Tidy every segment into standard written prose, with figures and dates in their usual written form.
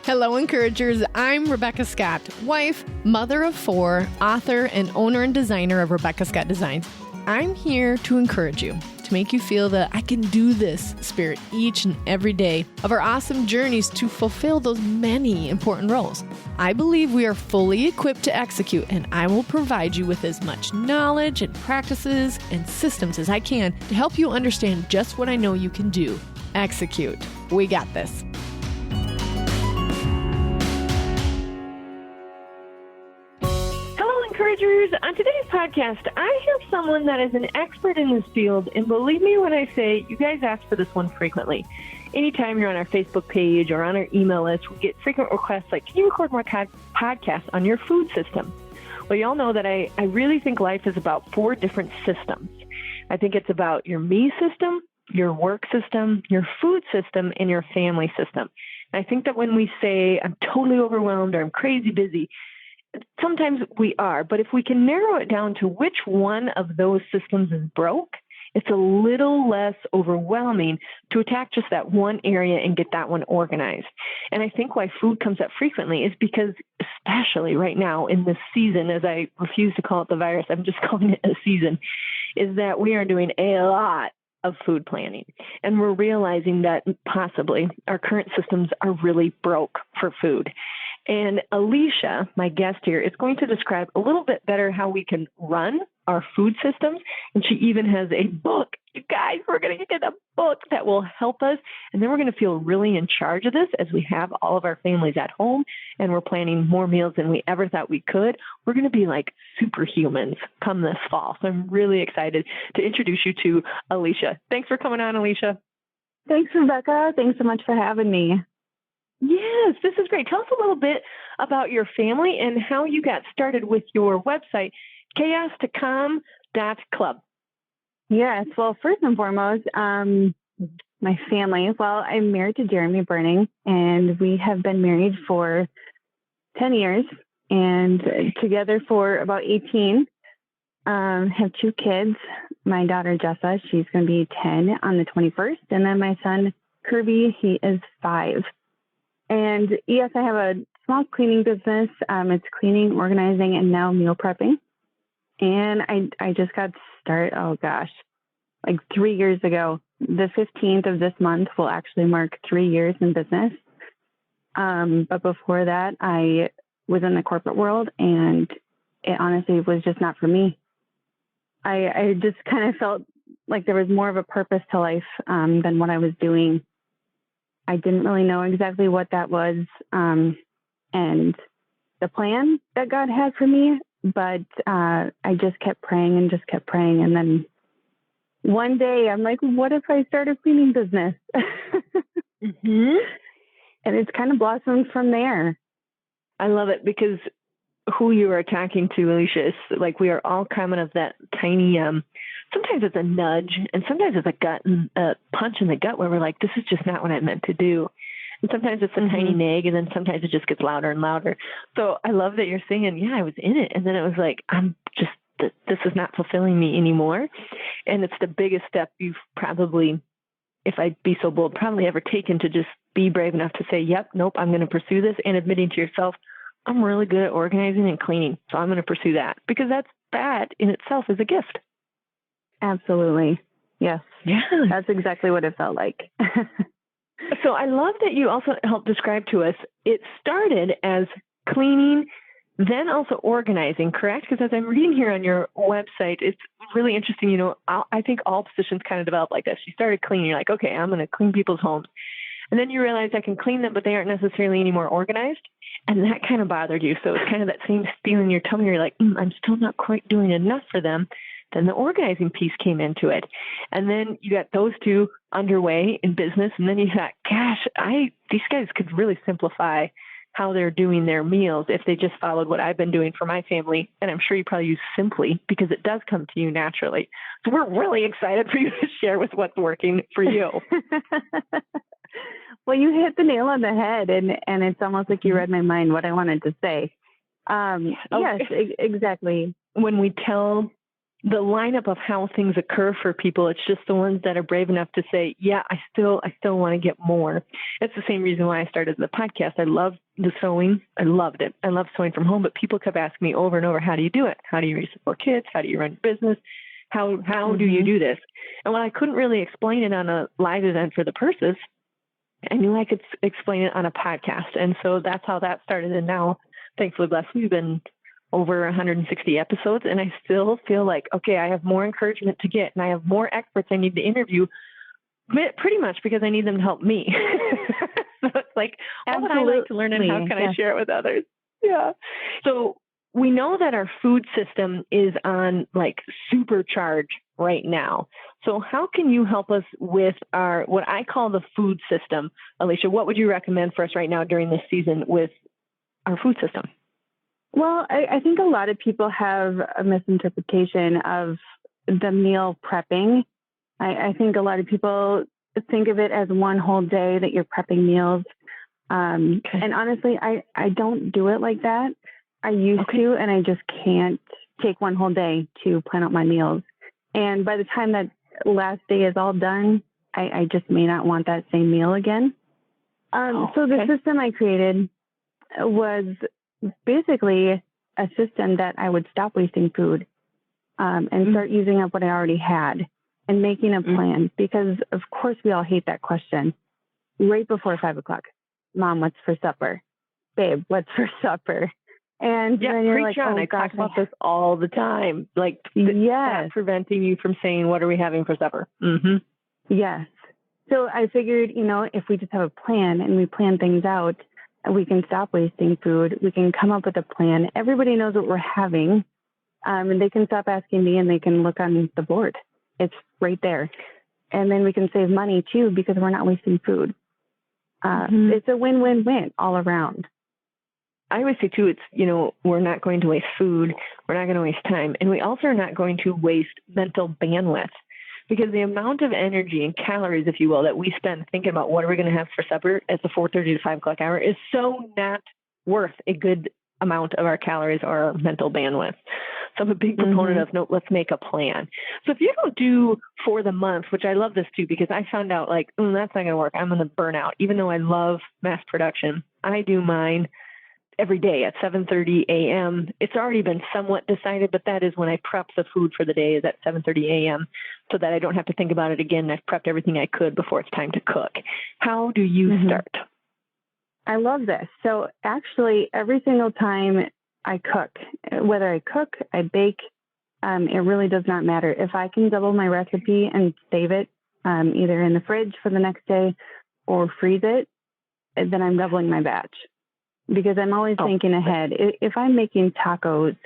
Hello, encouragers. I'm Rebecca Scott, wife, mother of 4, author, and owner and designer of Rebecca Scott Designs. I'm here to encourage you, to make you feel the I can do this spirit each and every day of our awesome journeys to fulfill those many important roles. I believe we are fully equipped to execute, and I will provide you with as much knowledge and practices and systems as I can to help you understand just what I know you can do. Execute. We got this. Encouragers, on today's podcast, I have someone that is an expert in this field, and believe me when I say you guys ask for this one frequently. Anytime you're on our Facebook page or on our email list, we get frequent requests like, can you record more podcasts on your food system? Well, you all know that I really think life is about 4 different systems. I think it's about your me system, your work system, your food system, and your family system. And I think that when we say, I'm totally overwhelmed or I'm crazy busy, sometimes we are, but if we can narrow it down to which one of those systems is broke, it's a little less overwhelming to attack just that one area and get that one organized. And I think why food comes up frequently is because, especially right now in this season, as I refuse to call it the virus, I'm just calling it a season, is that we are doing a lot of food planning. And we're realizing that possibly our current systems are really broke for food. And Alesha, my guest here, is going to describe a little bit better how we can run our food systems. And she even has a book. You guys, we're going to get a book that will help us. And then we're going to feel really in charge of this as we have all of our families at home and we're planning more meals than we ever thought we could. We're going to be like superhumans come this fall. So I'm really excited to introduce you to Alesha. Thanks for coming on, Alesha. Thanks, Rebecca. Thanks so much for having me. Yes, this is great. Tell us a little bit about your family and how you got started with your website, chaos2calm.club. Yes, well, first and foremost, my family. Well, I'm married to Jeremy Berning, and we have been married for 10 years and together for about 18. Have 2 kids. My daughter, Jessa, she's going to be 10 on the 21st. And then my son, Kirby, he is 5. And yes, I have a small cleaning business. It's cleaning, organizing, and now meal prepping. And I just got started, like 3 years ago. The 15th of this month will actually mark 3 years in business. But before that, I was in the corporate world, and it honestly was just not for me. I just kind of felt like there was more of a purpose to life than what I was doing. I didn't really know exactly what that was and the plan that God had for me, but I just kept praying and just kept praying. And then one day I'm like, what if I start a cleaning business? Mm-hmm. And it's kind of blossomed from there. I love it because who you are talking to, Alesha, is like we are all coming of that tiny, sometimes it's a nudge and sometimes it's a punch in the gut where we're like, this is just not what I meant to do. And sometimes it's a tiny nag, and then sometimes it just gets louder and louder. So I love that you're saying, yeah, I was in it. And then it was like, this is not fulfilling me anymore. And it's the biggest step you've probably, if I'd be so bold, probably ever taken to just be brave enough to say, yep, nope, I'm going to pursue this, and admitting to yourself, I'm really good at organizing and cleaning, so I'm going to pursue that, because that in itself is a gift. Absolutely. Yes. Yeah. That's exactly what it felt like. So I love that you also helped describe to us, it started as cleaning, then also organizing, correct? Because as I'm reading here on your website, it's really interesting. You know, I think all positions kind of develop like this. You started cleaning. You're like, okay, I'm going to clean people's homes. And then you realize I can clean them, but they aren't necessarily any more organized. And that kind of bothered you. So it's kind of that same feeling in your tummy. You're like, I'm still not quite doing enough for them. Then the organizing piece came into it. And then you got those 2 underway in business. And then you thought, gosh, these guys could really simplify how they're doing their meals if they just followed what I've been doing for my family. And I'm sure you probably use Simply because it does come to you naturally. So we're really excited for you to share with what's working for you. Well, you hit the nail on the head, and it's almost like you read my mind, what I wanted to say. Yes, exactly. When we tell the lineup of how things occur for people. It's just the ones that are brave enough to say, yeah, I still want to get more. It's the same reason why I started the podcast. I loved the sewing. I loved it. I love sewing from home, but people kept asking me over and over, how do you do it? How do you raise 4 kids? How do you run your business? How do you do this? And when I couldn't really explain it on a live event for the purses, I knew I could explain it on a podcast. And so that's how that started. And now, thankfully, blessed, we've been over 160 episodes, and I still feel like, okay, I have more encouragement to get, and I have more experts I need to interview, pretty much because I need them to help me. So it's like, what would I like to learn, and how can I share it with others? Yeah. So we know that our food system is on like supercharge right now. So how can you help us with our, what I call the food system? Alesha, what would you recommend for us right now during this season with our food system? Well, I think a lot of people have a misinterpretation of the meal prepping. I think a lot of people think of it as one whole day that you're prepping meals. And honestly, I don't do it like that. I used to, and I just can't take one whole day to plan out my meals. And by the time that last day is all done, I just may not want that same meal again. So the system I created was basically a system that I would stop wasting food and start using up what I already had and making a plan, because of course we all hate that question right before 5 o'clock. Mom, what's for supper? Babe, what's for supper? And then you're like, oh, I talk about this all the time. Like, that's preventing you from saying, what are we having for supper? Yes. So I figured, if we just have a plan and we plan things out, we can stop wasting food. We can come up with a plan. Everybody knows what we're having. And they can stop asking me, and they can look on the board. It's right there. And then we can save money too, because we're not wasting food. It's a win-win-win all around. I always say too, it's, we're not going to waste food. We're not going to waste time. And we also are not going to waste mental bandwidth, because the amount of energy and calories, if you will, that we spend thinking about what are we going to have for supper at the 4:30 to 5 o'clock hour is so not worth a good amount of our calories or our mental bandwidth. So I'm a big proponent of, no, let's make a plan. So if you don't do for the month, which I love this too, because I found out like, that's not going to work. I'm going to burn out. Even though I love mass production, I do mine every day at 7:30 a.m. It's already been somewhat decided, but that is when I prep the food for the day, is at 7:30 a.m. so that I don't have to think about it again. I've prepped everything I could before it's time to cook. How do you start? I love this. So actually, every single time I cook, whether I cook, I bake, it really does not matter. If I can double my recipe and save it either in the fridge for the next day or freeze it, then I'm doubling my batch. Because I'm always thinking ahead. If I'm making tacos,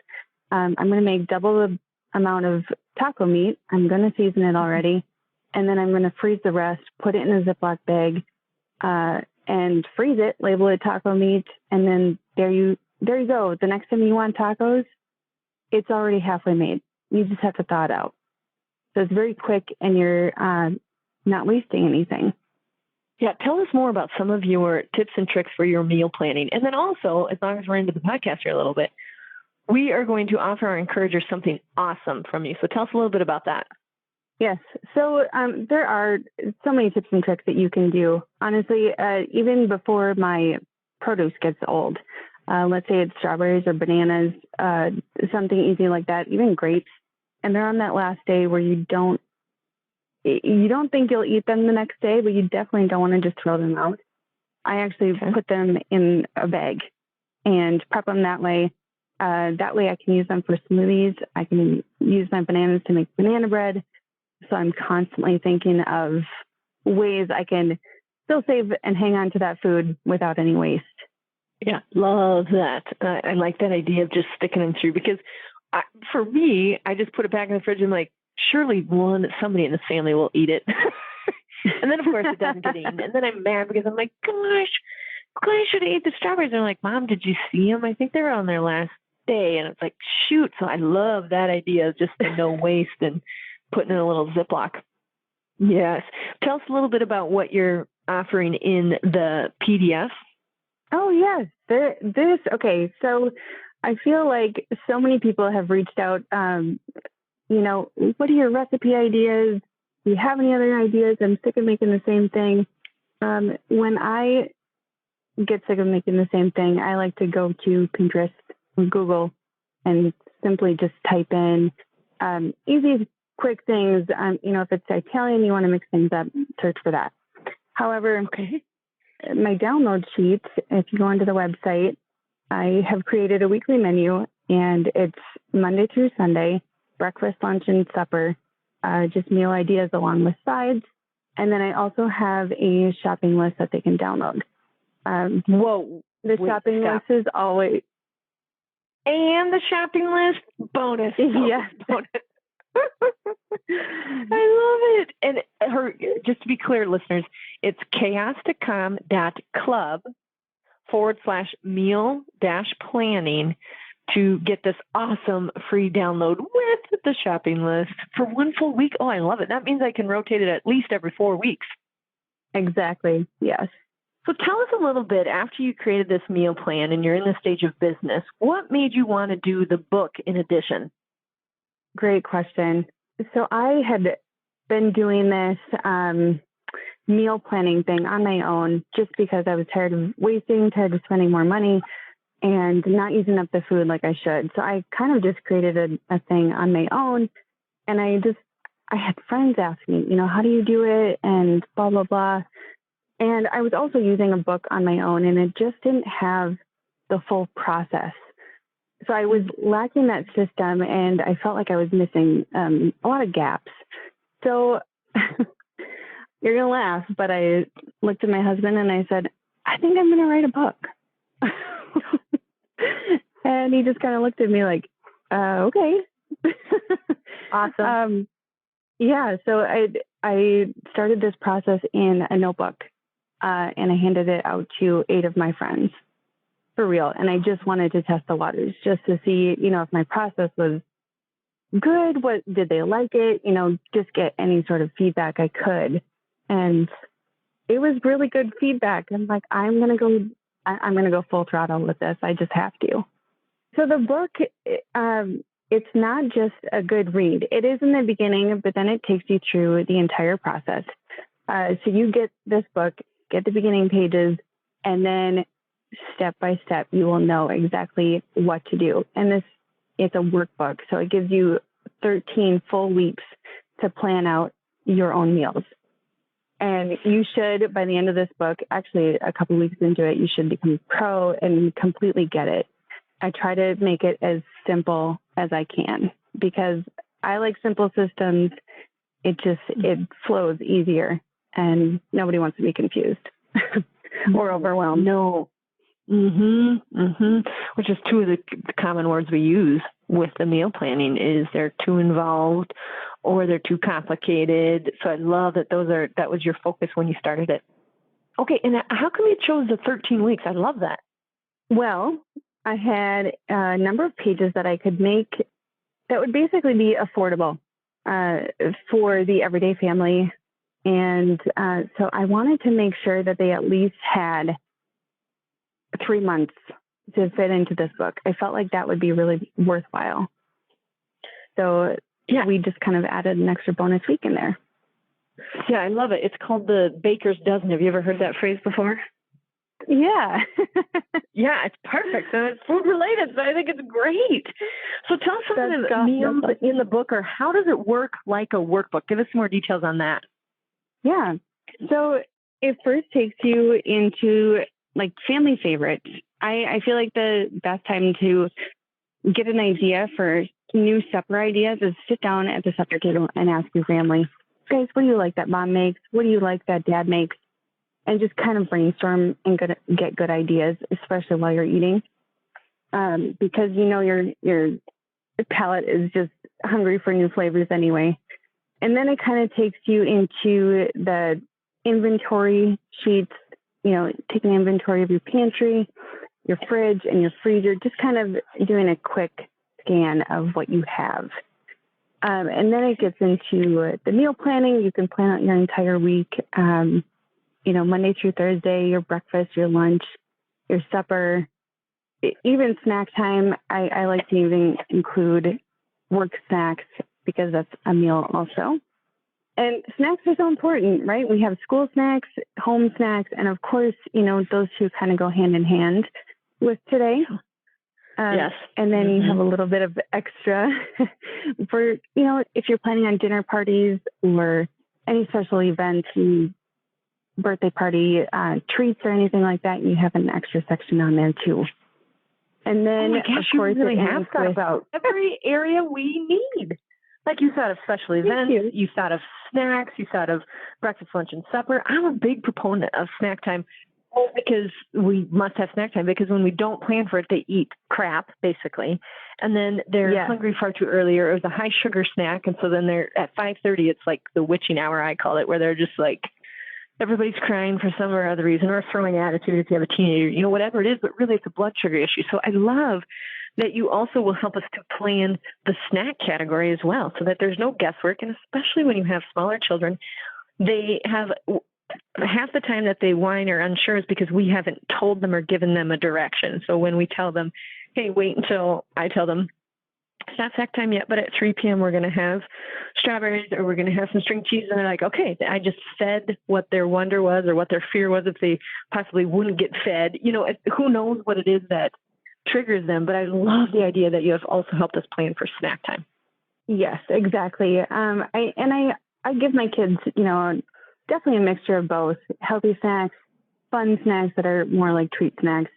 I'm going to make double the amount of taco meat. I'm going to season it already. And then I'm going to freeze the rest, put it in a Ziploc bag, and freeze it, label it taco meat. And then there you go. The next time you want tacos, it's already halfway made. You just have to thaw it out. So it's very quick, and you're not wasting anything. Yeah, tell us more about some of your tips and tricks for your meal planning. And then also, as long as we're into the podcast here a little bit, we are going to offer our encouragers something awesome from you. So tell us a little bit about that. Yes. So there are so many tips and tricks that you can do. Honestly, even before my produce gets old, let's say it's strawberries or bananas, something easy like that, even grapes, and they're on that last day where you don't think you'll eat them the next day, but you definitely don't want to just throw them out. I actually put them in a bag and prep them that way. That way I can use them for smoothies. I can use my bananas to make banana bread. So I'm constantly thinking of ways I can still save and hang on to that food without any waste. Yeah, love that. I like that idea of just sticking them through, because for me, I just put it back in the fridge and like, surely somebody in the family will eat it. And then of course it doesn't get eaten. And then I'm mad because I'm like, gosh, I should have ate the strawberries. And I'm like, Mom, did you see them? I think they were on their last day. And it's like, shoot. So I love that idea of just the no waste and putting in a little Ziploc. Yes. Tell us a little bit about what you're offering in the PDF. Oh, yes. Okay. So I feel like so many people have reached out what are your recipe ideas? Do you have any other ideas? I'm sick of making the same thing. When I get sick of making the same thing, I like to go to Pinterest or Google and simply just type in easy, quick things. If it's Italian, you want to mix things up, search for that. However, my download sheet, if you go onto the website, I have created a weekly menu, and it's Monday through Sunday, breakfast, lunch, and supper, just meal ideas along with sides. And then I also have a shopping list that they can download. The shopping list is always... And the shopping list, bonus. Yes. Bonus. I love it. And just to be clear, listeners, it's chaosticom.club/meal-planning to get this awesome free download with the shopping list for one full week. Oh, I love it. That means I can rotate it at least every 4 weeks. Exactly. Yes. So tell us a little bit, after you created this meal plan and you're in the stage of business, what made you want to do the book in addition? Great question. So I had been doing this meal planning thing on my own just because I was tired of wasting, tired of spending more money, and not using up the food like I should. So I kind of just created a thing on my own. And I had friends ask me, how do you do it? And blah, blah, blah. And I was also using a book on my own, and it just didn't have the full process. So I was lacking that system, and I felt like I was missing a lot of gaps. So you're going to laugh, but I looked at my husband and I said, I think I'm going to write a book. And he just kind of looked at me like, okay. Awesome. So I started this process in a notebook, and I handed it out to 8 of my friends. For real. And I just wanted to test the waters just to see, if my process was good, what did they like it, just get any sort of feedback I could. And it was really good feedback. I'm like, I'm going to go full throttle with this. I just have to. So the book, it's not just a good read. It is in the beginning, but then it takes you through the entire process. So you get this book, get the beginning pages, and then step by step, you will know exactly what to do. And it's a workbook. So it gives you 13 full weeks to plan out your own meals. And you should, by the end of this book, actually a couple of weeks into it, you should become pro and completely get it. I try to make it as simple as I can because I like simple systems. It flows easier and nobody wants to be confused or overwhelmed. No. Which is two of the common words we use with the meal planning is they're too involved or they're too complicated. So I love that that was your focus when you started it. Okay. And how come you chose the 13 weeks? I love that. Well, I had a number of pages that I could make that would basically be affordable for the everyday family. And so I wanted to make sure that they at least had 3 months to fit into this book. I felt like that would be really worthwhile. So we just kind of added an extra bonus week in there. Yeah, I love it. It's called the Baker's Dozen. Have you ever heard that phrase before? Yeah. Yeah, it's perfect. So it's food related, so I think it's great. So tell us something of the meals in the book, or how does it work like a workbook? Give us some more details on that. Yeah. So it first takes you into like family favorites. I feel like the best time to get an idea for new supper ideas is sit down at the supper table and ask your family, guys, what do you like that mom makes? What do you like that dad makes? And just kind of brainstorm and get good ideas, especially while you're eating. Because, your palate is just hungry for new flavors anyway. And then it kind of takes you into the inventory sheets, taking inventory of your pantry, your fridge, and your freezer, just kind of doing a quick scan of what you have. And then it gets into the meal planning. You can plan out your entire week, Monday through Thursday, your breakfast, your lunch, your supper, even snack time. I like to even include work snacks because that's a meal also. And snacks are so important, right? We have school snacks, home snacks, and of course, those two kind of go hand in hand with today. Yes. And then you have a little bit of extra for, if you're planning on dinner parties or any special events, birthday party, treats or anything like that, you have an extra section on there too. And then, of course, you really have thought about every area we need. Like you thought of special events, you thought of snacks, you thought of breakfast, lunch, and supper. I'm a big proponent of snack time because we must have snack time because when we don't plan for it, they eat crap, basically. And then they're hungry far too early, or it was a high sugar snack. And so then they're at 5:30, it's like the witching hour, I call it, where they're just like, everybody's crying for some or other reason, or throwing attitude if you have a teenager, whatever it is, but really it's a blood sugar issue. So I love that you also will help us to plan the snack category as well, so that there's no guesswork. And especially when you have smaller children, they have half the time that they whine or unsure is because we haven't told them or given them a direction. So when we tell them, hey, wait until I tell them, it's not snack time yet, but at 3 p.m. we're going to have strawberries or we're going to have some string cheese. And they're like, okay, I just fed what their wonder was or what their fear was if they possibly wouldn't get fed. Who knows what it is that triggers them. But I love the idea that you have also helped us plan for snack time. Yes, exactly. I give my kids, definitely a mixture of both healthy snacks, fun snacks that are more like treat snacks.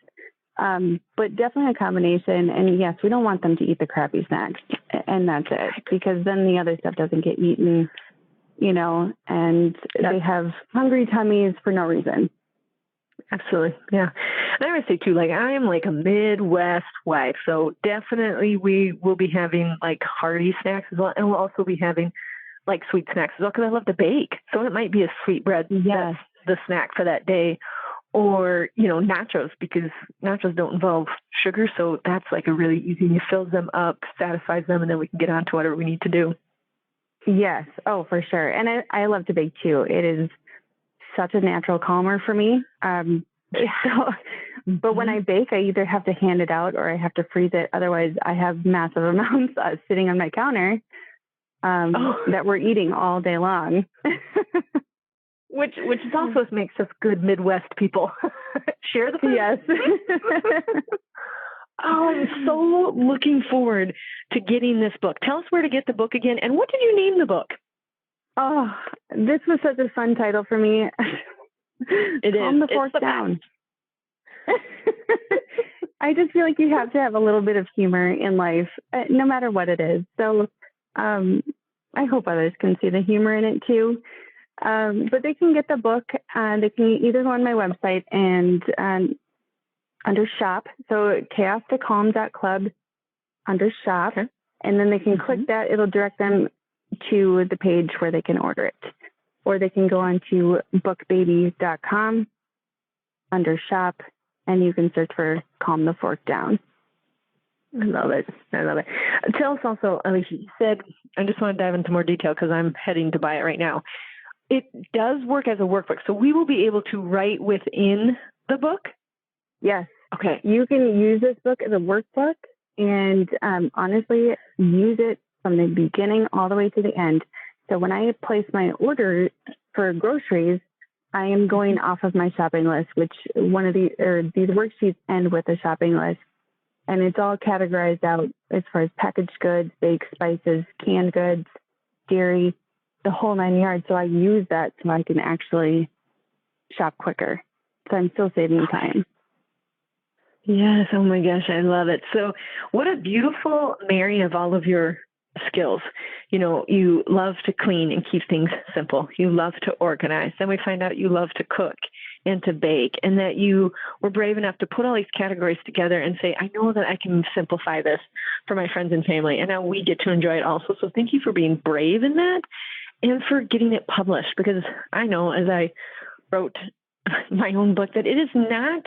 But definitely a combination. And yes, we don't want them to eat the crappy snacks and that's it, because then the other stuff doesn't get eaten, and they have hungry tummies for no reason. Absolutely. Yeah. And I would say too, I am like a Midwest wife. So definitely we will be having like hearty snacks as well. And we'll also be having like sweet snacks as well, because I love to bake. So it might be a sweetbread. That's the snack for that day. Or, nachos, because nachos don't involve sugar. So that's like a really easy, it fills them up, satisfies them, and then we can get on to whatever we need to do. Yes. Oh, for sure. And I love to bake too. It is such a natural calmer for me. But when I bake, I either have to hand it out or I have to freeze it. Otherwise, I have massive amounts sitting on my counter that we're eating all day long. Which is also makes us good Midwest people. Share the food. Yes. Oh, I'm so looking forward to getting this book. Tell us where to get the book again. And what did you name the book? Oh, this was such a fun title for me. Calm the fork down. I just feel like you have to have a little bit of humor in life, no matter what it is. So I hope others can see the humor in it too. But they can get the book. They can either go on my website and under shop, so chaos2calm.club under shop, and then they can click that. It'll direct them to the page where they can order it. Or they can go on to bookbaby.com under shop, and you can search for Calm the Fork Down. I love it. Tell us also, Alesha, you said, I just want to dive into more detail because I'm heading to buy it right now. It does work as a workbook, so we will be able to write within the book? Yes. Okay. You can use this book as a workbook and honestly use it from the beginning all the way to the end. So when I place my order for groceries, I am going off of my shopping list, which these worksheets end with a shopping list. And it's all categorized out as far as packaged goods, baked spices, canned goods, dairy, the whole 9 yards. So I use that so I can actually shop quicker. So I'm still saving time. Yes. Oh my gosh. I love it. So what a beautiful marry of all of your skills. You love to clean and keep things simple. You love to organize. Then we find out you love to cook and to bake, and that you were brave enough to put all these categories together and say, I know that I can simplify this for my friends and family. And now we get to enjoy it also. So thank you for being brave in that and for getting it published, because I know as I wrote my own book that it is not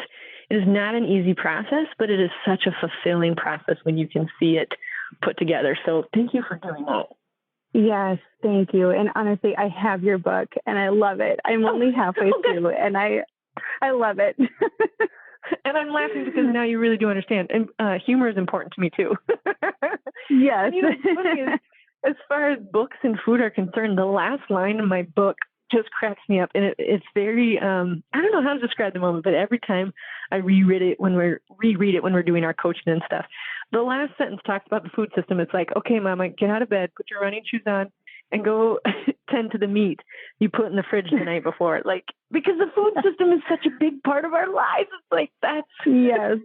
an easy process, but it is such a fulfilling process when you can see it put together. So thank you for doing that. Yes, thank you. And honestly, I have your book and I love it. I'm only halfway through and I love it. And I'm laughing because now you really do understand. And humor is important to me too. Yes. What's funny is As far as books and food are concerned, the last line of my book just cracks me up. And it's very, I don't know how to describe the moment, but every time I reread it when we're doing our coaching and stuff, the last sentence talks about the food system. It's like, okay, Mama, get out of bed, put your running shoes on, and go tend to the meat you put in the fridge the night before. Like, because the food system is such a big part of our lives. It's like, that's... Yes.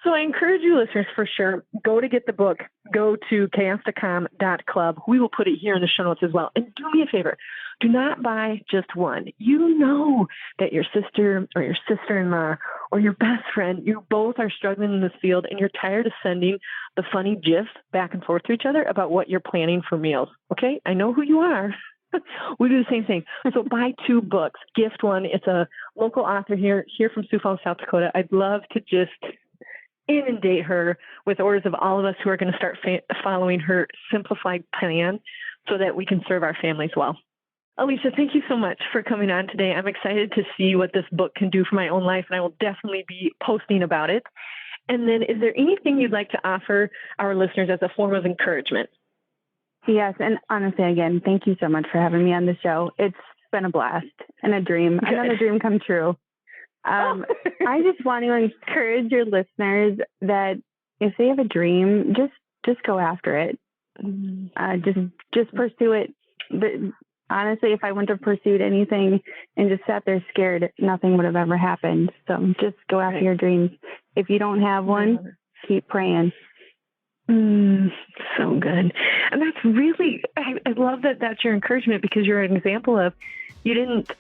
So I encourage you listeners, for sure, go to get the book. Go to chaos.com.club. We will put it here in the show notes as well. And do me a favor. Do not buy just one. You know that your sister or your sister-in-law or your best friend, you both are struggling in this field and you're tired of sending the funny gifs back and forth to each other about what you're planning for meals. Okay? I know who you are. We do the same thing. So buy 2 books. Gift one. It's a local author here from Sioux Falls, South Dakota. I'd love to just inundate her with orders of all of us who are going to start following her simplified plan so that we can serve our families well. Alesha, thank you so much for coming on today. I'm excited to see what this book can do for my own life, and I will definitely be posting about it. And then is there anything you'd like to offer our listeners as a form of encouragement? Yes. And honestly, again, thank you so much for having me on the show. It's been a blast and a dream. Good. Another dream come true. I just want to encourage your listeners that if they have a dream, just go after it. Just pursue it. But honestly, if I wouldn't have pursued anything and just sat there scared, nothing would have ever happened. So just go after your dreams. If you don't have one, keep praying. So good. And that's really, I love that that's your encouragement, because you're an example of, you didn't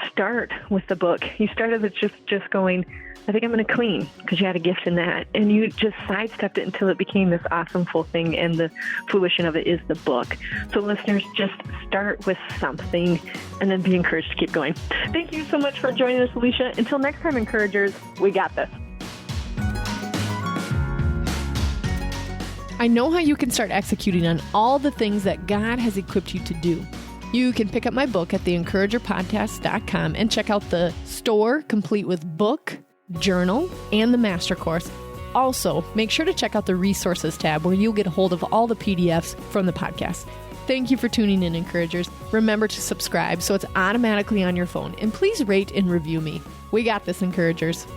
start with the book. You started with just going, I think I'm going to clean, because you had a gift in that. And you just sidestepped it until it became this awesome full thing. And the fruition of it is the book. So listeners, just start with something and then be encouraged to keep going. Thank you so much for joining us, Alesha. Until next time, encouragers, we got this. I know how you can start executing on all the things that God has equipped you to do. You can pick up my book at theencouragerpodcast.com and check out the store complete with book, journal, and the master course. Also, make sure to check out the resources tab where you'll get a hold of all the PDFs from the podcast. Thank you for tuning in, encouragers. Remember to subscribe so it's automatically on your phone. And please rate and review me. We got this, encouragers.